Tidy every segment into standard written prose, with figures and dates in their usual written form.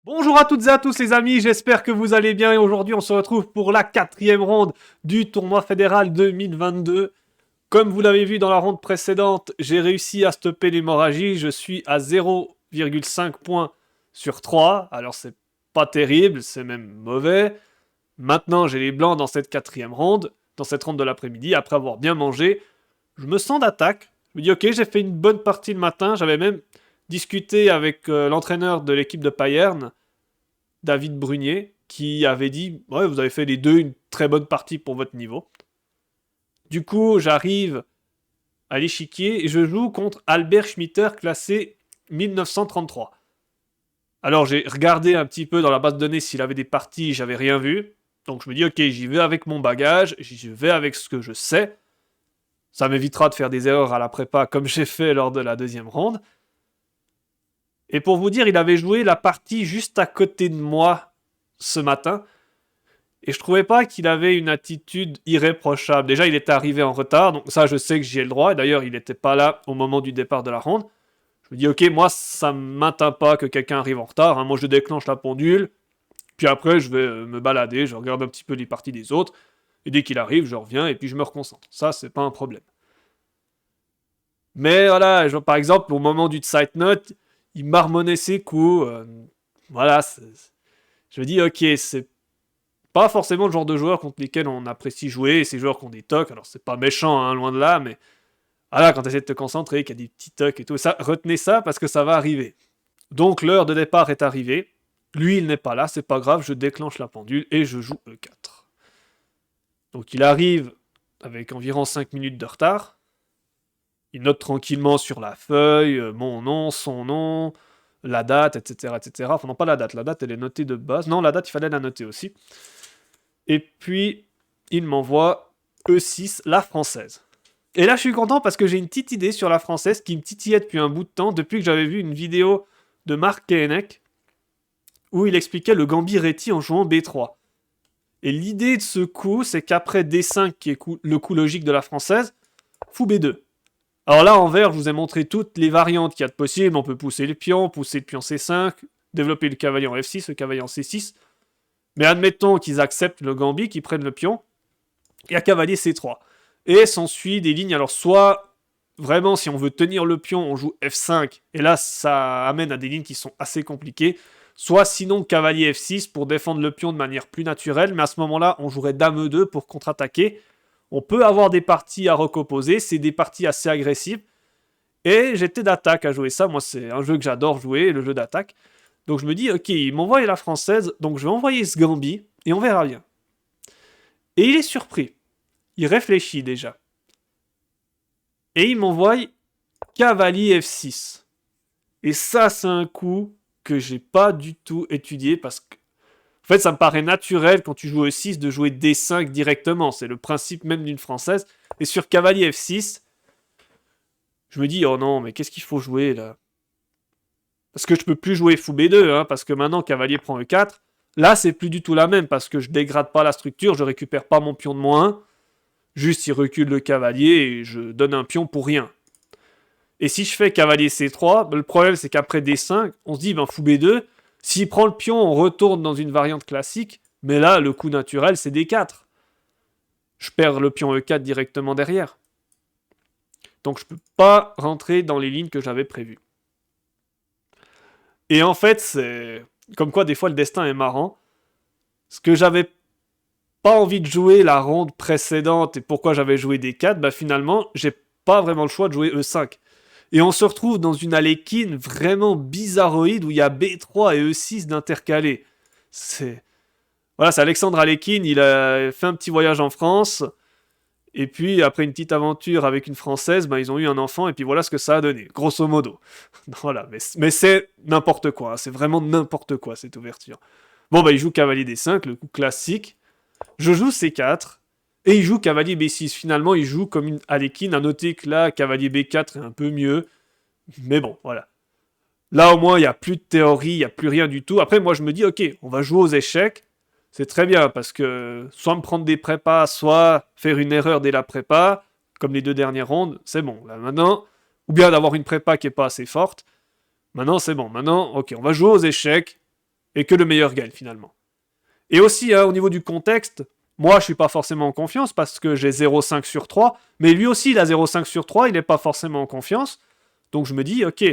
Bonjour à toutes et à tous les amis, j'espère que vous allez bien et aujourd'hui on se retrouve pour la 4e ronde du tournoi fédéral 2022. Comme vous l'avez vu dans la ronde précédente, j'ai réussi à stopper l'hémorragie, je suis à 0,5 points sur 3, alors c'est pas terrible, c'est même mauvais. Maintenant j'ai les blancs dans cette 4e ronde, dans cette ronde de l'après-midi, après avoir bien mangé, je me sens d'attaque. Je me dis ok, j'ai fait une bonne partie le matin, j'avais même discuté avec l'entraîneur de l'équipe de Payerne, David Brunier, qui avait dit ouais, vous avez fait les deux une très bonne partie pour votre niveau. Du coup, j'arrive à l'échiquier et je joue contre Albert Schmitter, classé 1933. Alors j'ai regardé un petit peu dans la base de données s'il avait des parties, j'avais rien vu. Donc je me dis ok, j'y vais avec mon bagage, j'y vais avec ce que je sais. Ça m'évitera de faire des erreurs à la prépa comme j'ai fait lors de la 2e ronde. Et pour vous dire, il avait joué la partie juste à côté de moi ce matin. Et je trouvais pas qu'il avait une attitude irréprochable. Déjà, il était arrivé en retard, donc ça, je sais que j'y ai le droit. Et d'ailleurs, il n'était pas là au moment du départ de la ronde. Je me dis, ok, moi, ça ne m'atteint pas que quelqu'un arrive en retard. Hein. Moi, je déclenche la pendule. Puis après, je vais me balader, je regarde un petit peu les parties des autres. Et dès qu'il arrive, je reviens et puis je me reconcentre. Ça, c'est pas un problème. Mais voilà, par exemple, au moment du side note, il marmonnait ses coups. Voilà, je me dis, ok, c'est pas forcément le genre de joueurs contre lesquels on apprécie jouer, ces joueurs qui ont des tocs, alors c'est pas méchant, hein, loin de là, mais voilà, quand tu essaies de te concentrer, qu'il y a des petits tocs et tout, ça, retenez ça parce que ça va arriver. Donc l'heure de départ est arrivée, lui il n'est pas là, c'est pas grave, je déclenche la pendule et je joue E4. Donc il arrive avec environ 5 minutes de retard, il note tranquillement sur la feuille mon nom, son nom, la date, etc., etc. Enfin non, pas la date elle est notée de base, non, la date il fallait la noter aussi. Et puis, il m'envoie E6, la française. Et là, je suis content parce que j'ai une petite idée sur la française qui me titillait depuis un bout de temps, depuis que j'avais vu une vidéo de Marc Koenig où il expliquait le gambit Réti en jouant B3. Et l'idée de ce coup, c'est qu'après D5, qui est le coup logique de la française, fou B2. Alors là, en vert, je vous ai montré toutes les variantes qu'il y a de possibles. On peut pousser le pion C5, développer le cavalier en F6, le cavalier en C6. Mais admettons qu'ils acceptent le gambit, qu'ils prennent le pion, et à cavalier C3. Et s'ensuit des lignes, alors soit, vraiment, si on veut tenir le pion, on joue F5, et là, ça amène à des lignes qui sont assez compliquées, soit sinon cavalier F6 pour défendre le pion de manière plus naturelle, mais à ce moment-là, on jouerait dame E2 pour contre-attaquer. On peut avoir des parties à recomposer, c'est des parties assez agressives, et j'étais d'attaque à jouer ça, moi c'est un jeu que j'adore jouer, le jeu d'attaque. Donc je me dis, ok, il m'envoie la française, donc je vais envoyer ce gambit, et on verra bien. Et il est surpris. Il réfléchit déjà. Et il m'envoie cavalier F6. Et ça, c'est un coup que j'ai pas du tout étudié parce que, en fait, ça me paraît naturel quand tu joues E6 de jouer D5 directement. C'est le principe même d'une française. Et sur cavalier F6, je me dis, oh non, mais qu'est-ce qu'il faut jouer là? Parce que je peux plus jouer fou B2, hein, parce que maintenant cavalier prend E4. Là, c'est plus du tout la même, parce que je dégrade pas la structure, je récupère pas mon pion de -1. Juste, il recule le cavalier et je donne un pion pour rien. Et si je fais cavalier C3, le problème c'est qu'après D5, on se dit, ben fou B2, s'il prend le pion, on retourne dans une variante classique, mais là, le coup naturel, c'est D4. Je perds le pion E4 directement derrière. Donc je peux pas rentrer dans les lignes que j'avais prévues. Et en fait, c'est comme quoi des fois le destin est marrant. Ce que j'avais pas envie de jouer la ronde précédente et pourquoi j'avais joué D4, bah finalement, j'ai pas vraiment le choix de jouer E5. Et on se retrouve dans une Alekhine vraiment bizarroïde où il y a B3 et E6 d'intercalés. C'est voilà, c'est Alexandre Alekhine, il a fait un petit voyage en France. Et puis, après une petite aventure avec une Française, ben, ils ont eu un enfant, et puis voilà ce que ça a donné, grosso modo. Voilà, mais c'est n'importe quoi, hein, c'est vraiment n'importe quoi, cette ouverture. Bon, bah, il joue cavalier D5, le coup classique. Je joue C4, et il joue cavalier B6. Finalement, il joue comme une Alekhine. À noter que là, cavalier B4 est un peu mieux. Mais bon, voilà. Là, au moins, il n'y a plus de théorie, il n'y a plus rien du tout. Après, moi, je me dis, ok, on va jouer aux échecs. C'est très bien, parce que soit me prendre des prépas, soit faire une erreur dès la prépa, comme les 2 dernières rondes, c'est bon. Là, maintenant, ou bien d'avoir une prépa qui n'est pas assez forte. Maintenant, c'est bon. Maintenant, ok, on va jouer aux échecs. et que le meilleur gagne finalement. Et aussi, au niveau du contexte, moi je suis pas forcément en confiance parce que j'ai 0,5 sur 3, mais lui aussi il a 0,5 sur 3, il n'est pas forcément en confiance. Donc je me dis, ok,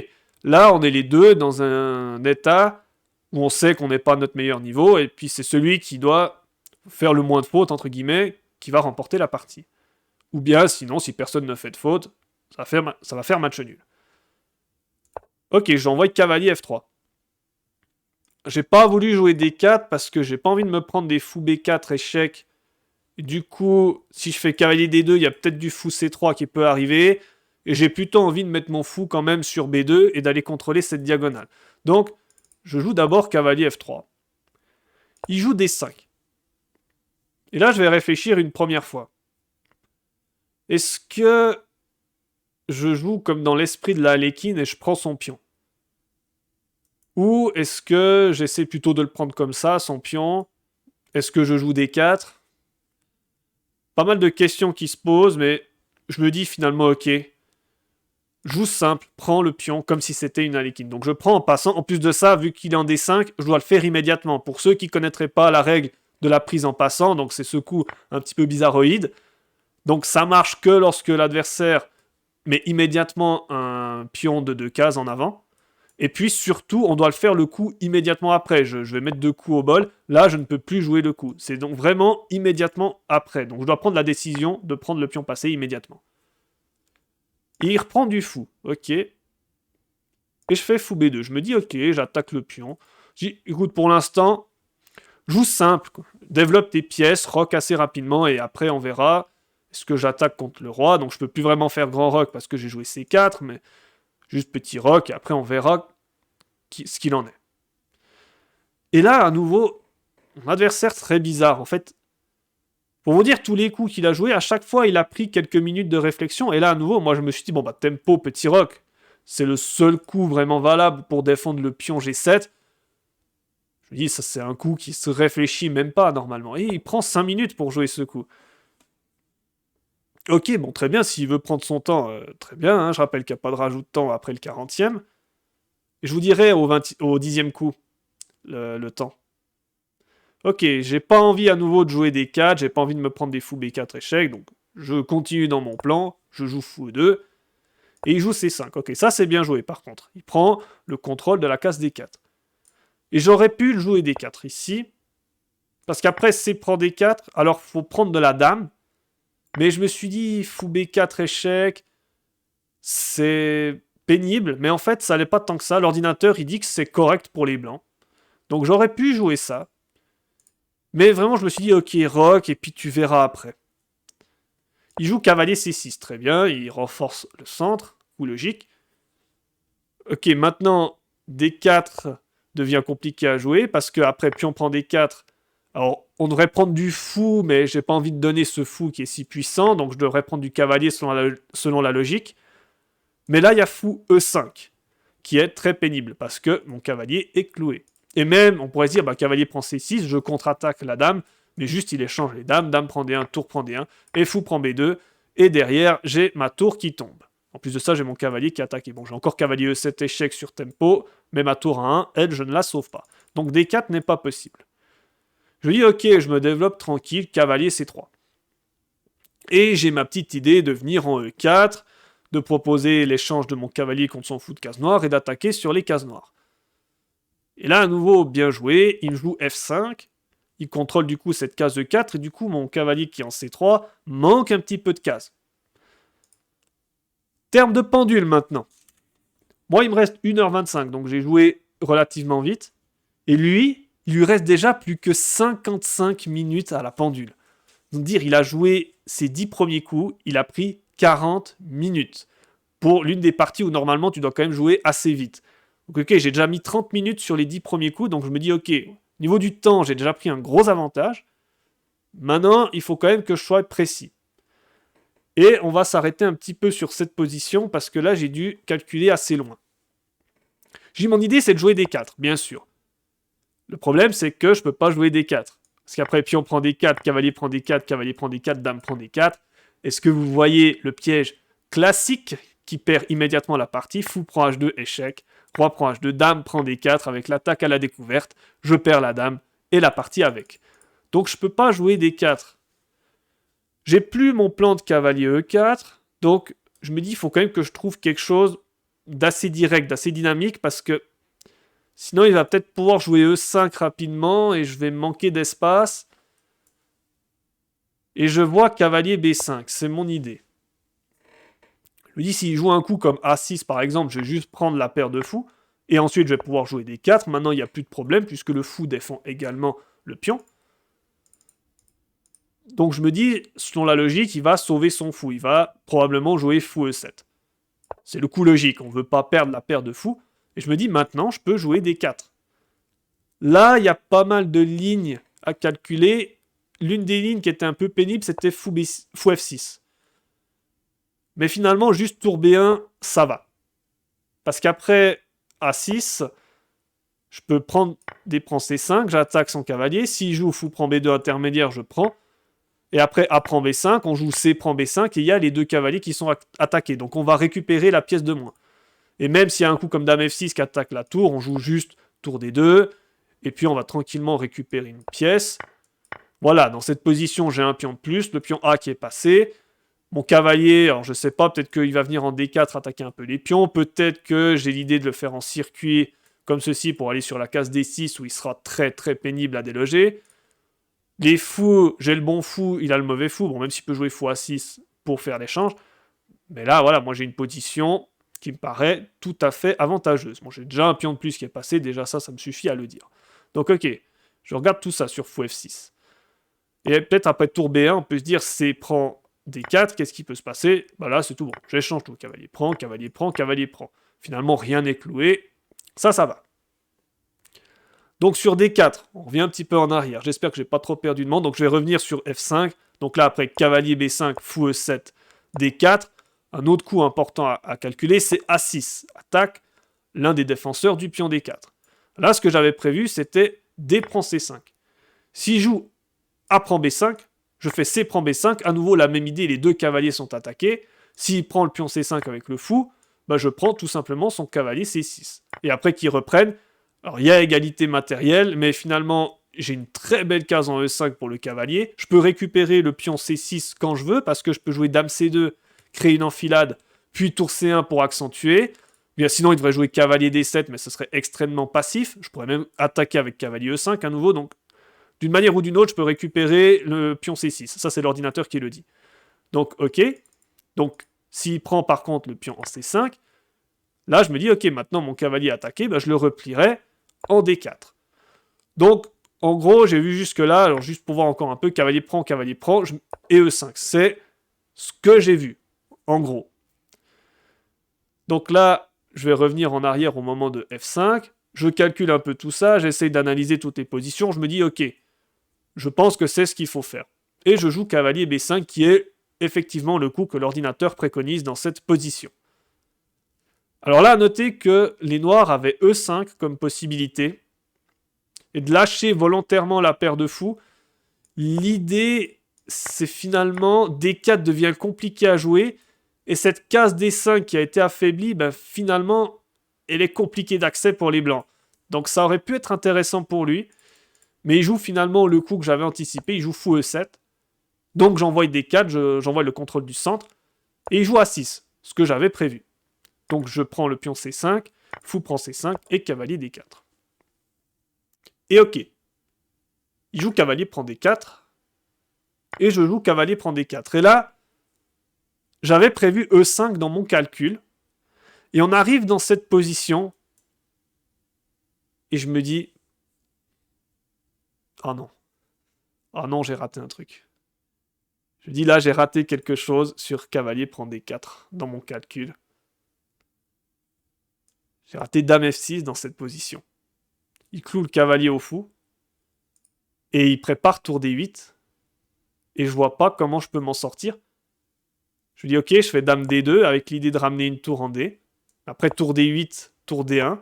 là on est les deux dans un état où on sait qu'on n'est pas à notre meilleur niveau, et puis c'est celui qui doit faire le moins de fautes, entre guillemets, qui va remporter la partie. Ou bien, sinon, si personne ne fait de faute, ça va faire match nul. Ok, j'envoie cavalier F3. J'ai pas voulu jouer D4 parce que j'ai pas envie de me prendre des fous B4 échec. Du coup, si je fais cavalier D2, il y a peut-être du fou C3 qui peut arriver. Et j'ai plutôt envie de mettre mon fou quand même sur B2 et d'aller contrôler cette diagonale. Donc, je joue d'abord cavalier F3. Il joue D5. Et là, je vais réfléchir une première fois. Est-ce que je joue comme dans l'esprit de la Harlequin et je prends son pion? Ou est-ce que j'essaie plutôt de le prendre comme ça, son pion? Est-ce que je joue D4? Pas mal de questions qui se posent, mais je me dis finalement, ok, joue simple, prends le pion comme si c'était une Harlequin. Donc je prends en passant. En plus de ça, vu qu'il est en D5, je dois le faire immédiatement. Pour ceux qui ne connaîtraient pas la règle de la prise en passant, donc c'est ce coup un petit peu bizarroïde. Donc ça marche que lorsque l'adversaire met immédiatement un pion de 2 cases en avant. Et puis surtout, on doit le faire le coup immédiatement après. Je vais mettre 2 coups au bol. Là, je ne peux plus jouer le coup. C'est donc vraiment immédiatement après. Donc je dois prendre la décision de prendre le pion passé immédiatement. Et il reprend du fou. Ok. Et je fais fou B2. Je me dis, ok, j'attaque le pion. Je dis, écoute, pour l'instant, joue simple. Développe tes pièces, rock assez rapidement et après on verra. Est-ce que j'attaque contre le roi? Donc je peux plus vraiment faire grand rock parce que j'ai joué C4, mais juste petit rock et après on verra ce qu'il en est. Et là, à nouveau, mon adversaire très bizarre. En fait, pour vous dire tous les coups qu'il a joué, à chaque fois il a pris quelques minutes de réflexion. Et là, à nouveau, moi je me suis dit, bon bah tempo, petit rock, c'est le seul coup vraiment valable pour défendre le pion G7. Je me dis, ça c'est un coup qui se réfléchit même pas normalement. Et il prend 5 minutes pour jouer ce coup. Ok, bon, très bien, s'il veut prendre son temps, très bien, hein, je rappelle qu'il n'y a pas de rajout de temps après le 40e. Et je vous dirai au 10e coup le temps. Ok, j'ai pas envie à nouveau de jouer des 4, j'ai pas envie de me prendre des fous B4 échecs, donc je continue dans mon plan, je joue fou 2, et il joue C5. Ok, ça c'est bien joué par contre. Il prend le contrôle de la case D4. Et j'aurais pu le jouer D4 ici, parce qu'après C prend D4, alors faut prendre de la dame, mais je me suis dit, fou B4 échec, c'est pénible, mais en fait, ça n'est pas tant que ça. L'ordinateur, il dit que c'est correct pour les blancs. Donc j'aurais pu jouer ça. Mais vraiment, je me suis dit, ok, rock, et puis tu verras après. Il joue cavalier C6, très bien, il renforce le centre, ou logique. Ok, maintenant, D4 devient compliqué à jouer, parce qu'après pion prend D4, alors, on devrait prendre du fou, mais j'ai pas envie de donner ce fou qui est si puissant, donc je devrais prendre du cavalier selon la logique. Mais là, il y a fou E5, qui est très pénible, parce que mon cavalier est cloué. Et même, on pourrait se dire, bah, cavalier prend C6, je contre-attaque la dame, mais juste il échange les dames, dame prend D1, tour prend D1, et fou prend B2, et derrière, j'ai ma tour qui tombe. En plus de ça, j'ai mon cavalier qui attaque. Et bon, j'ai encore cavalier E7 échec sur tempo, mais ma tour à 1, elle, je ne la sauve pas. Donc D4 n'est pas possible. Je dis, ok, je me développe tranquille, cavalier C3. Et j'ai ma petite idée de venir en E4, de proposer l'échange de mon cavalier contre son fou de case noire et d'attaquer sur les cases noires. Et là, à nouveau, bien joué, il joue F5, il contrôle du coup cette case E4, et du coup, mon cavalier qui est en C3 manque un petit peu de cases. Terme de pendule maintenant. Moi, il me reste 1h25, donc j'ai joué relativement vite. Et lui, il lui reste déjà plus que 55 minutes à la pendule. Donc dire, il a joué ses 10 premiers coups, il a pris 40 minutes. Pour l'une des parties où normalement tu dois quand même jouer assez vite. Donc ok, j'ai déjà mis 30 minutes sur les 10 premiers coups, donc je me dis ok, au niveau du temps, j'ai déjà pris un gros avantage. Maintenant, il faut quand même que je sois précis. Et on va s'arrêter un petit peu sur cette position, parce que là, j'ai dû calculer assez loin. J'ai mon idée, c'est de jouer D4, bien sûr. Le problème, c'est que je ne peux pas jouer D4. Parce qu'après, pion prend D4, cavalier prend D4, cavalier prend D4, dame prend D4. Est-ce que vous voyez le piège classique qui perd immédiatement la partie? Fou prend H2, échec. Roi prend H2, dame prend D4 avec l'attaque à la découverte. Je perds la dame et la partie avec. Donc je peux pas jouer D4. J'ai plus mon plan de cavalier E4. Donc je me dis, il faut quand même que je trouve quelque chose d'assez direct, d'assez dynamique, parce que sinon il va peut-être pouvoir jouer E5 rapidement et je vais manquer d'espace. Et je vois cavalier B5, c'est mon idée. Je me dis, s'il joue un coup comme A6 par exemple, je vais juste prendre la paire de fous, et ensuite je vais pouvoir jouer D4. Maintenant il n'y a plus de problème, puisque le fou défend également le pion. Donc je me dis, selon la logique, il va sauver son fou, il va probablement jouer fou E7. C'est le coup logique, on ne veut pas perdre la paire de fous. Et je me dis, maintenant je peux jouer D4. Là, il y a pas mal de lignes à calculer. L'une des lignes qui était un peu pénible, c'était fou F6. Mais finalement, juste tour B1, ça va. Parce qu'après A6, je peux prendre des prend C5, j'attaque son cavalier. S'il joue fou prend B2 intermédiaire, je prends. Et après A prend B5, on joue C prend B5, et il y a les deux cavaliers qui sont attaqués. Donc on va récupérer la pièce de moins. Et même s'il y a un coup comme Dame F6 qui attaque la tour, on joue juste tour D2, et puis on va tranquillement récupérer une pièce. Voilà, dans cette position, j'ai un pion de plus, le pion A qui est passé. Mon cavalier, alors je sais pas, peut-être qu'il va venir en D4 attaquer un peu les pions, peut-être que j'ai l'idée de le faire en circuit comme ceci pour aller sur la case D6 où il sera très très pénible à déloger. Les fous, j'ai le bon fou, il a le mauvais fou, bon même s'il peut jouer fou A6 pour faire l'échange, mais là voilà, moi j'ai une position qui me paraît tout à fait avantageuse. Bon, j'ai déjà un pion de plus qui est passé, déjà ça me suffit à le dire. Donc ok, je regarde tout ça sur fou F6. Et peut-être après tour B1, on peut se dire C prend D4, qu'est-ce qui peut se passer? Bah là, c'est tout bon. J'échange tout. Cavalier prend, cavalier prend, cavalier prend. Finalement, rien n'est cloué. Ça va. Donc sur D4, on revient un petit peu en arrière. J'espère que j'ai pas trop perdu de monde. Donc je vais revenir sur F5. Donc là, après cavalier B5, fou E7, D4. Un autre coup important à calculer, c'est A6. Attaque l'un des défenseurs du pion D4. Là, ce que j'avais prévu, c'était D prend C5. S'il joue A prend B5, je fais C prend B5, à nouveau la même idée, les deux cavaliers sont attaqués. S'il prend le pion C5 avec le fou, bah je prends tout simplement son cavalier C6. Et après qu'il reprenne, alors il y a égalité matérielle, mais finalement j'ai une très belle case en E5 pour le cavalier. Je peux récupérer le pion C6 quand je veux, parce que je peux jouer Dame C2, créer une enfilade, puis tour C1 pour accentuer. Bien, sinon il devrait jouer cavalier D7, mais ce serait extrêmement passif. Je pourrais même attaquer avec cavalier E5 à nouveau, donc d'une manière ou d'une autre, je peux récupérer le pion C6. Ça, c'est l'ordinateur qui le dit. Donc, ok. Donc, s'il prend par contre le pion en C5, là, je me dis, ok, maintenant mon cavalier attaqué, bah, je le replierai en D4. Donc, en gros, j'ai vu jusque-là, alors juste pour voir encore un peu, cavalier prend, et E5. C'est ce que j'ai vu, en gros. Donc là, je vais revenir en arrière au moment de F5. Je calcule un peu tout ça, j'essaye d'analyser toutes les positions. Je me dis, ok, je pense que c'est ce qu'il faut faire. Et je joue cavalier B5 qui est effectivement le coup que l'ordinateur préconise dans cette position. Alors là, à noter que les noirs avaient E5 comme possibilité et de lâcher volontairement la paire de fous. L'idée, c'est finalement D4 devient compliqué à jouer et cette case D5 qui a été affaiblie, ben, finalement, elle est compliquée d'accès pour les blancs. Donc ça aurait pu être intéressant pour lui. Mais il joue finalement le coup que j'avais anticipé, il joue fou E7. Donc j'envoie D4, j'envoie le contrôle du centre. Et il joue A6, ce que j'avais prévu. Donc je prends le pion C5, fou prend C5 et cavalier D4. Et ok. Il joue cavalier prend D4. Et je joue cavalier prend D4. Et là, j'avais prévu E5 dans mon calcul. Et on arrive dans cette position. Et je me dis... Ah non. Ah non, j'ai raté un truc. Je dis là, j'ai raté quelque chose sur cavalier prend D4 dans mon calcul. J'ai raté dame F6 dans cette position. Il cloue le cavalier au fou. Et il prépare tour D8. Et je vois pas comment je peux m'en sortir. Je dis ok, je fais dame D2 avec l'idée de ramener une tour en D. Après tour D8, tour D1.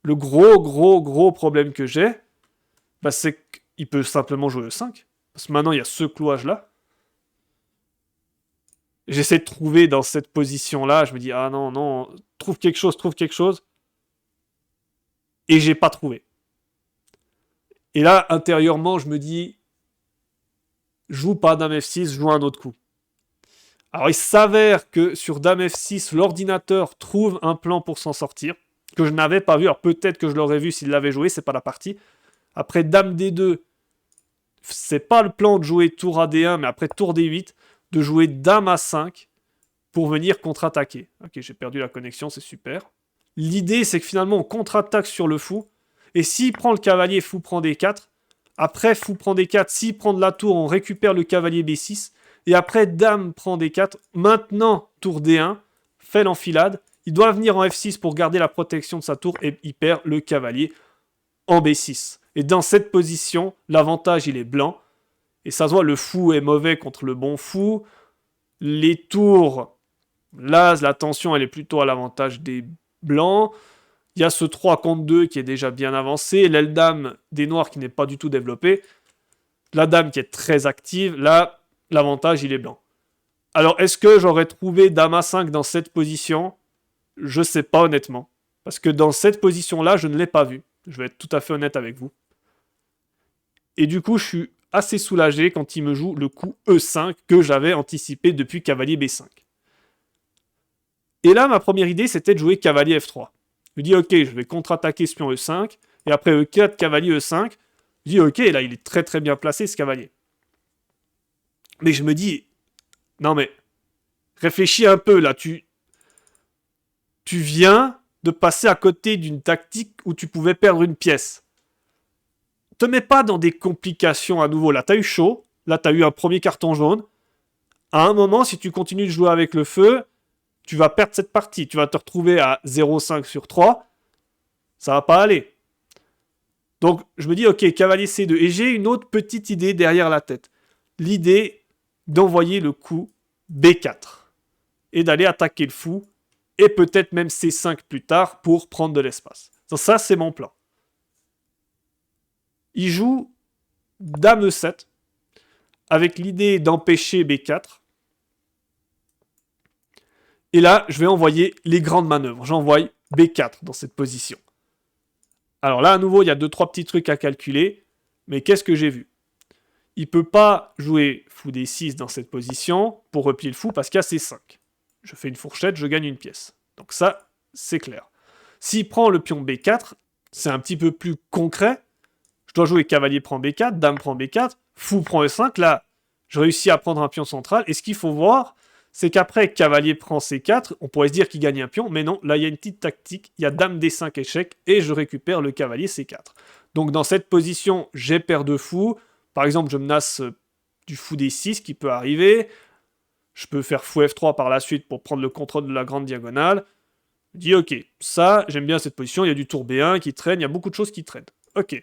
Le gros problème que j'ai, bah, c'est qu'il peut simplement jouer E5. Parce que maintenant, il y a ce clouage-là. J'essaie de trouver dans cette position-là. Je me dis, ah non, trouve quelque chose. Et j'ai pas trouvé. Et là, intérieurement, je me dis, joue pas Dame F6, joue un autre coup. Alors il s'avère que sur Dame F6, l'ordinateur trouve un plan pour s'en sortir, que je n'avais pas vu. Alors peut-être que je l'aurais vu s'il l'avait joué, c'est pas la partie. Après Dame D2, c'est pas le plan de jouer tour AD1, mais après tour D8, de jouer Dame A5 pour venir contre-attaquer. Ok, j'ai perdu la connexion, c'est super. L'idée, c'est que finalement, on contre-attaque sur le fou, et s'il prend le cavalier, fou prend D4. Après, fou prend D4. S'il prend de la tour, on récupère le cavalier B6. Et après, dame prend D4. Maintenant, tour D1, fait l'enfilade. Il doit venir en F6 pour garder la protection de sa tour, et il perd le cavalier en B6. Et dans cette position, l'avantage, il est blanc. Et ça se voit, le fou est mauvais contre le bon fou. Les tours, là, la tension, elle est plutôt à l'avantage des blancs. Il y a ce 3 contre 2 qui est déjà bien avancé. L'aile dame des noirs qui n'est pas du tout développée. La dame qui est très active. Là, l'avantage, il est blanc. Alors, est-ce que j'aurais trouvé dame A5 dans cette position? Je sais pas honnêtement. Parce que dans cette position-là, je ne l'ai pas vu. Je vais être tout à fait honnête avec vous. Et du coup, je suis assez soulagé quand il me joue le coup E5 que j'avais anticipé depuis cavalier B5. Et là, ma première idée, c'était de jouer cavalier F3. Je dis, ok, je vais contre-attaquer ce pion E5, et après E4, cavalier E5. Je dis, ok, là, il est très très bien placé, ce cavalier. Mais je me dis, non mais, réfléchis un peu, là, tu viens de passer à côté d'une tactique où tu pouvais perdre une pièce. Te mets pas dans des complications à nouveau. Là, t'as eu chaud, là, t'as eu un premier carton jaune. À un moment, si tu continues de jouer avec le feu, tu vas perdre cette partie. Tu vas te retrouver à 0,5 sur 3. Ça va pas aller. Donc, je me dis, ok, cavalier C2. Et j'ai une autre petite idée derrière la tête. L'idée d'envoyer le coup B4. Et d'aller attaquer le fou. Et peut-être même C5 plus tard pour prendre de l'espace. Ça, c'est mon plan. Il joue Dame E7. Avec l'idée d'empêcher B4. Et là, je vais envoyer les grandes manœuvres. J'envoie B4 dans cette position. Alors là, à nouveau, il y a 2-3 petits trucs à calculer. Mais qu'est-ce que j'ai vu? Il ne peut pas jouer fou D6 dans cette position pour replier le fou parce qu'il y a C5. Je fais une fourchette, je gagne une pièce. Donc ça, c'est clair. S'il prend le pion B4, c'est un petit peu plus concret. Je dois jouer cavalier prend B4, dame prend B4, fou prend E5. Là, je réussis à prendre un pion central. Et ce qu'il faut voir, c'est qu'après cavalier prend C4, on pourrait se dire qu'il gagne un pion, mais non, là il y a une petite tactique, il y a dame D5 échec, et je récupère le cavalier C4. Donc dans cette position, j'ai paire de fou. Par exemple, je menace du fou D6 qui peut arriver. Je peux faire fou F3 par la suite pour prendre le contrôle de la grande diagonale. Je dis ok, ça, j'aime bien cette position, il y a du tour B1 qui traîne, il y a beaucoup de choses qui traînent. Ok.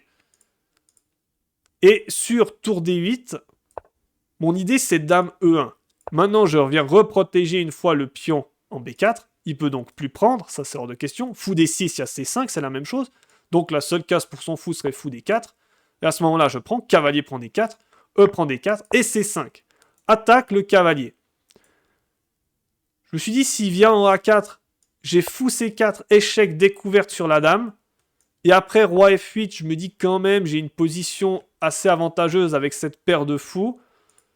Et sur tour D8, mon idée c'est dame E1. Maintenant, je reviens reprotéger une fois le pion en B4. Il peut donc plus prendre, ça c'est hors de question. Fou D6, il y a C5, c'est la même chose. Donc la seule case pour son fou serait fou D4. Et à ce moment-là, je prends cavalier prend D4, E prend D4 et C5. Attaque le cavalier. Je me suis dit, s'il vient en A4, j'ai fou C4, échec, découverte sur la dame. Et après roi F8, je me dis quand même, j'ai une position assez avantageuse avec cette paire de fous.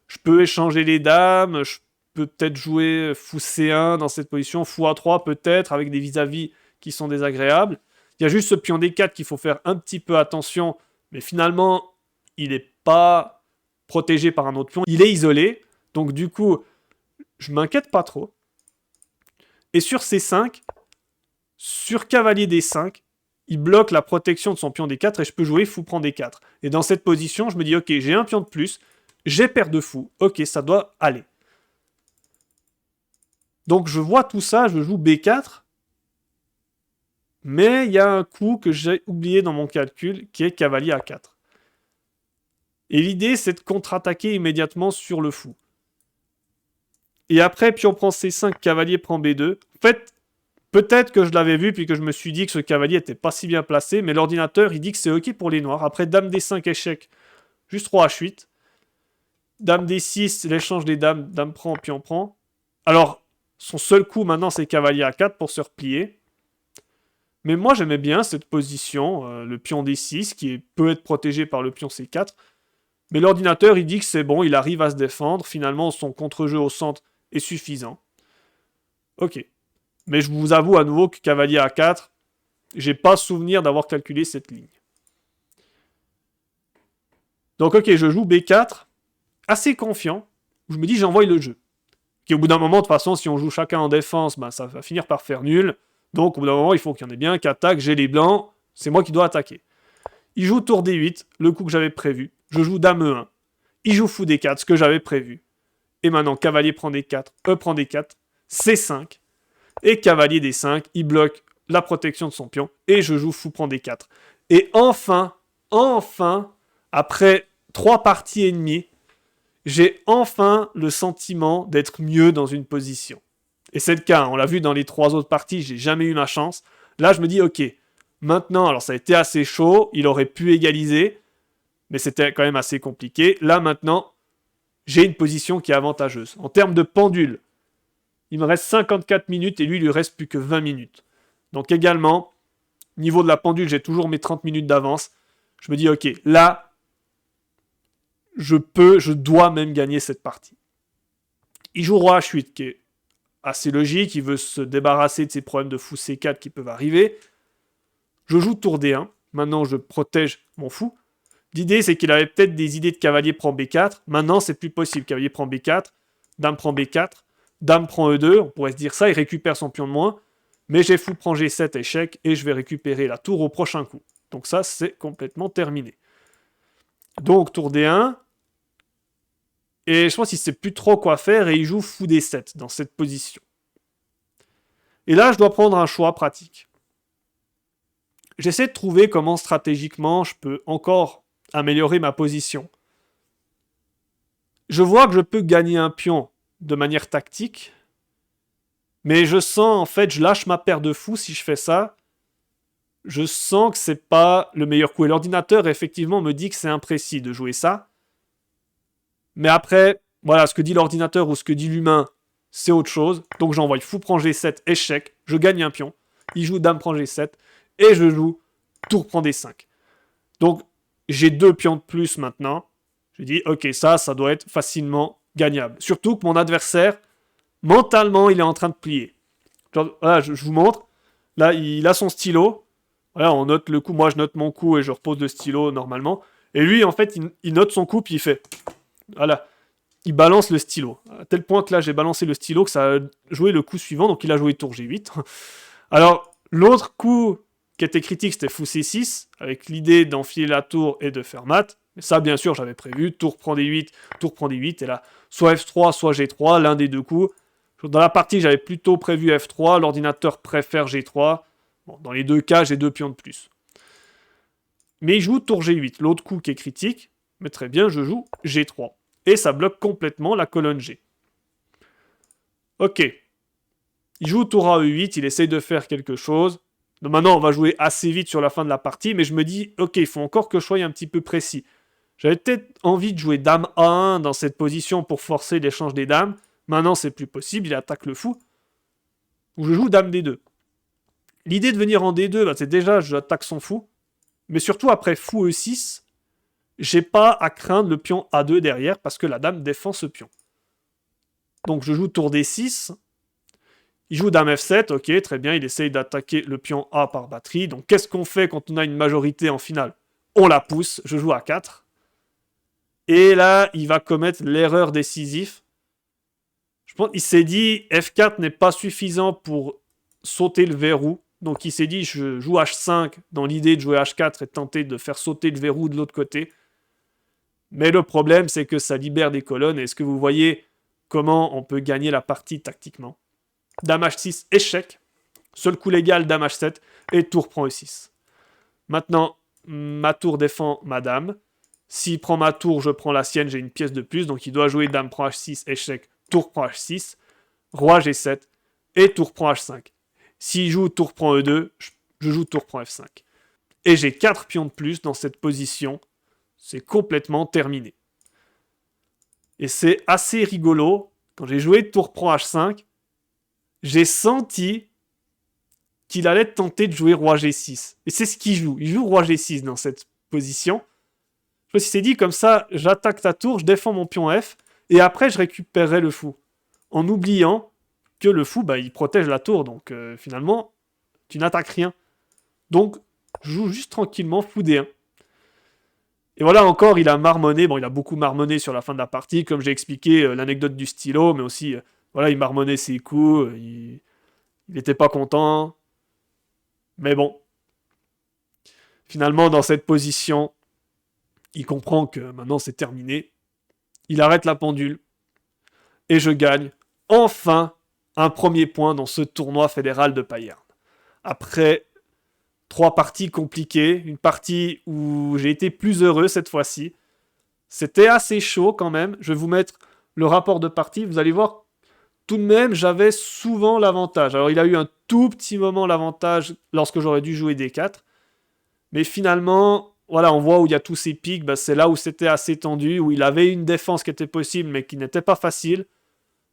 Je peux échanger les dames, je peux peut-être jouer fou C1 dans cette position, fou A3 peut-être, avec des vis-à-vis qui sont désagréables. Il y a juste ce pion D4 qu'il faut faire un petit peu attention, mais finalement, il n'est pas protégé par un autre pion, il est isolé, donc du coup, je m'inquiète pas trop. Et sur C5, sur cavalier D5, il bloque la protection de son pion D4 et je peux jouer fou prend D4. Et dans cette position, je me dis, ok, j'ai un pion de plus, j'ai paire de fou. Ok, ça doit aller. Donc je vois tout ça, je joue B4. Mais il y a un coup que j'ai oublié dans mon calcul, qui est cavalier A4. Et l'idée, c'est de contre-attaquer immédiatement sur le fou. Et après, pion prend C5, cavalier prend B2. En fait, peut-être que je l'avais vu, puis que je me suis dit que ce cavalier était pas si bien placé, mais l'ordinateur, il dit que c'est ok pour les noirs. Après, dame D5, échec, juste roi H8. Dame D6, l'échange des dames, dame prend, pion prend. Alors, son seul coup maintenant, c'est cavalier A4 pour se replier. Mais moi, j'aimais bien cette position, le pion D6, peut être protégé par le pion C4. Mais l'ordinateur, il dit que c'est bon, il arrive à se défendre. Finalement, son contre-jeu au centre est suffisant. Ok. Mais je vous avoue à nouveau que cavalier A4, j'ai pas souvenir d'avoir calculé cette ligne. Donc ok, je joue B4, assez confiant. Je me dis, j'envoie le jeu. Qui au bout d'un moment, de toute façon, si on joue chacun en défense, ben, ça va finir par faire nul. Donc au bout d'un moment, il faut qu'il y en ait bien qui attaque. J'ai les blancs, c'est moi qui dois attaquer. Il joue tour D8, le coup que j'avais prévu. Je joue dame E1. Il joue fou D4, ce que j'avais prévu. Et maintenant, cavalier prend D4, E prend D4, C5. Et cavalier D5, il bloque la protection de son pion. Et je joue fou prend D4. Et enfin, après 3 parties et demie, j'ai enfin le sentiment d'être mieux dans une position. Et c'est le cas, on l'a vu dans les 3 autres parties, j'ai jamais eu ma chance. Là, je me dis, ok, maintenant, alors ça a été assez chaud, il aurait pu égaliser, mais c'était quand même assez compliqué. Là, maintenant, j'ai une position qui est avantageuse. En termes de pendule, il me reste 54 minutes et lui, il lui reste plus que 20 minutes. Donc également, niveau de la pendule, j'ai toujours mes 30 minutes d'avance. Je me dis, ok, là, je dois même gagner cette partie. Il joue roi H8, qui est assez logique, il veut se débarrasser de ces problèmes de fou C4 qui peuvent arriver. Je joue tour D1, maintenant je protège mon fou. L'idée c'est qu'il avait peut-être des idées de cavalier prend B4, maintenant c'est plus possible, cavalier prend B4, dame prend B4, dame prend E2, on pourrait se dire ça, il récupère son pion de moins, mais j'ai fou prend G7 échec, et je vais récupérer la tour au prochain coup. Donc ça c'est complètement terminé. Donc tour D1, et je pense qu'il sait plus trop quoi faire et il joue fou D7 dans cette position. Et là, je dois prendre un choix pratique. J'essaie de trouver comment stratégiquement je peux encore améliorer ma position. Je vois que je peux gagner un pion de manière tactique, mais je sens en fait, je lâche ma paire de fous si je fais ça. Je sens que c'est pas le meilleur coup. Et l'ordinateur, effectivement, me dit que c'est imprécis de jouer ça. Mais après, voilà, ce que dit l'ordinateur ou ce que dit l'humain, c'est autre chose. Donc j'envoie fou prend G7, échec, je gagne un pion. Il joue dame prend G7, et je joue tour prend D5. Donc j'ai 2 pions de plus maintenant. Je dis, ok, ça doit être facilement gagnable. Surtout que mon adversaire, mentalement, il est en train de plier. Genre, voilà, je vous montre. Là, il a son stylo. Voilà, on note le coup. Moi, je note mon coup et je repose le stylo normalement. Et lui, en fait, il note son coup, puis il fait... Voilà. Il balance le stylo. À tel point que là, j'ai balancé le stylo que ça a joué le coup suivant. Donc, il a joué tour G8. Alors, l'autre coup qui était critique, c'était fou C6, avec l'idée d'enfiler la tour et de faire mat. Mais ça, bien sûr, j'avais prévu. Tour prend D8, tour prend D8. Et là, soit F3, soit G3, l'un des deux coups. Dans la partie, j'avais plutôt prévu F3. L'ordinateur préfère G3. Bon, dans les deux cas, j'ai 2 pions de plus. Mais il joue tour G8, l'autre coup qui est critique. Mais très bien, je joue G3. Et ça bloque complètement la colonne G. Ok. Il joue tour à E8, il essaye de faire quelque chose. Donc maintenant, on va jouer assez vite sur la fin de la partie, mais je me dis, ok, il faut encore que je sois un petit peu précis. J'avais peut-être envie de jouer dame A1 dans cette position pour forcer l'échange des dames. Maintenant, c'est plus possible, il attaque le fou. Ou je joue dame D2. L'idée de venir en D2, bah, c'est déjà, j'attaque son fou. Mais surtout, après fou E6, j'ai pas à craindre le pion A2 derrière parce que la dame défend ce pion. Donc je joue tour D6. Il joue dame F7, ok, très bien, il essaye d'attaquer le pion A par batterie. Donc qu'est-ce qu'on fait quand on a une majorité en finale? On la pousse, je joue A4. Et là, il va commettre l'erreur décisive. Je pense qu'il s'est dit F4 n'est pas suffisant pour sauter le verrou. Donc il s'est dit je joue H5 dans l'idée de jouer H4 et de tenter de faire sauter le verrou de l'autre côté. Mais le problème, c'est que ça libère des colonnes. Est-ce que vous voyez comment on peut gagner la partie tactiquement? Dame H6, échec. Seul coup légal, dame H7. Et tour prend E6. Maintenant, ma tour défend ma dame. S'il prend ma tour, je prends la sienne, j'ai une pièce de plus. Donc il doit jouer dame prend H6, échec. Tour prend H6. Roi G7. Et tour prend H5. S'il joue tour prend E2, je joue tour prend F5. Et j'ai 4 pions de plus dans cette position. C'est complètement terminé. Et c'est assez rigolo. Quand j'ai joué tour prend H5, j'ai senti qu'il allait tenter de jouer roi G6. Et c'est ce qu'il joue. Il joue roi G6 dans cette position. Je me suis dit, comme ça, j'attaque ta tour, je défends mon pion F, et après, je récupérerai le fou. En oubliant que le fou, bah, il protège la tour, donc finalement, tu n'attaques rien. Donc, je joue juste tranquillement fou D1. Et voilà, encore, il a marmonné. Bon, il a beaucoup marmonné sur la fin de la partie, comme j'ai expliqué l'anecdote du stylo, mais aussi, voilà, il marmonnait ses coups, il n'était pas content. Mais bon, finalement, dans cette position, il comprend que maintenant c'est terminé. Il arrête la pendule. Et je gagne enfin un premier point dans ce tournoi fédéral de Payerne. Après 3 parties compliquées, une partie où j'ai été plus heureux cette fois-ci. C'était assez chaud quand même. Je vais vous mettre le rapport de partie. Vous allez voir, tout de même, j'avais souvent l'avantage. Alors, il a eu un tout petit moment l'avantage lorsque j'aurais dû jouer D4. Mais finalement, voilà, on voit où il y a tous ces pics. Bah, c'est là où c'était assez tendu, où il avait une défense qui était possible, mais qui n'était pas facile.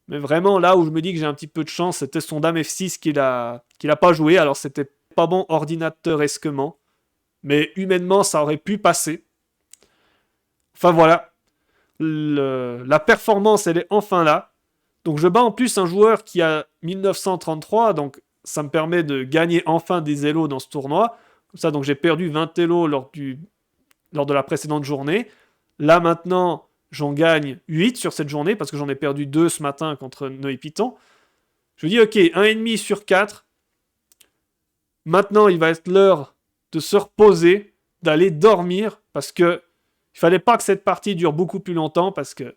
Mais vraiment, là où je me dis que j'ai un petit peu de chance, c'était son dame F6 qu'il a pas joué. Alors, c'était pas bon ordinateur-esquement. Mais humainement, ça aurait pu passer. Enfin, voilà. La performance, elle est enfin là. Donc, je bats en plus un joueur qui a 1933. Donc, ça me permet de gagner enfin des élos dans ce tournoi. Comme ça, donc j'ai perdu 20 élos lors de la précédente journée. Là, maintenant, j'en gagne 8 sur cette journée parce que j'en ai perdu 2 ce matin contre Noé Python. Je me dis, ok, 1,5 sur 4. Maintenant, il va être l'heure de se reposer, d'aller dormir parce que il fallait pas que cette partie dure beaucoup plus longtemps parce que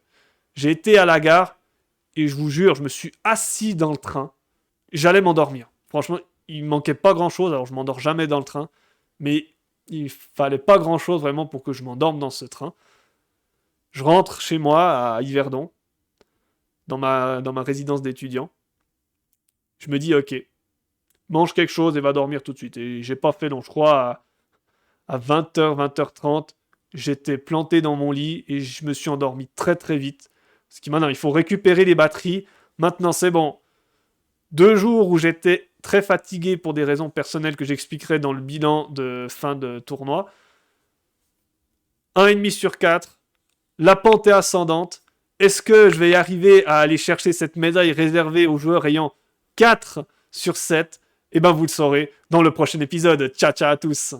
j'ai été à la gare et je vous jure, je me suis assis dans le train. J'allais m'endormir. Franchement, il manquait pas grand-chose. Alors, je m'endors jamais dans le train. Mais il fallait pas grand-chose vraiment pour que je m'endorme dans ce train. Je rentre chez moi à Yverdon, dans ma résidence d'étudiant. Je me dis, ok, mange quelque chose et va dormir tout de suite. Et j'ai pas fait long, je crois, à 20h, 20h30, j'étais planté dans mon lit et je me suis endormi très très vite. Ce qui maintenant, il faut récupérer les batteries. Maintenant, c'est bon. 2 jours où j'étais très fatigué pour des raisons personnelles que j'expliquerai dans le bilan de fin de tournoi. 1,5 sur 4. La pente est ascendante. Est-ce que je vais y arriver à aller chercher cette médaille réservée aux joueurs ayant 4 sur 7 ? Eh ben vous le saurez dans le prochain épisode. Ciao ciao à tous.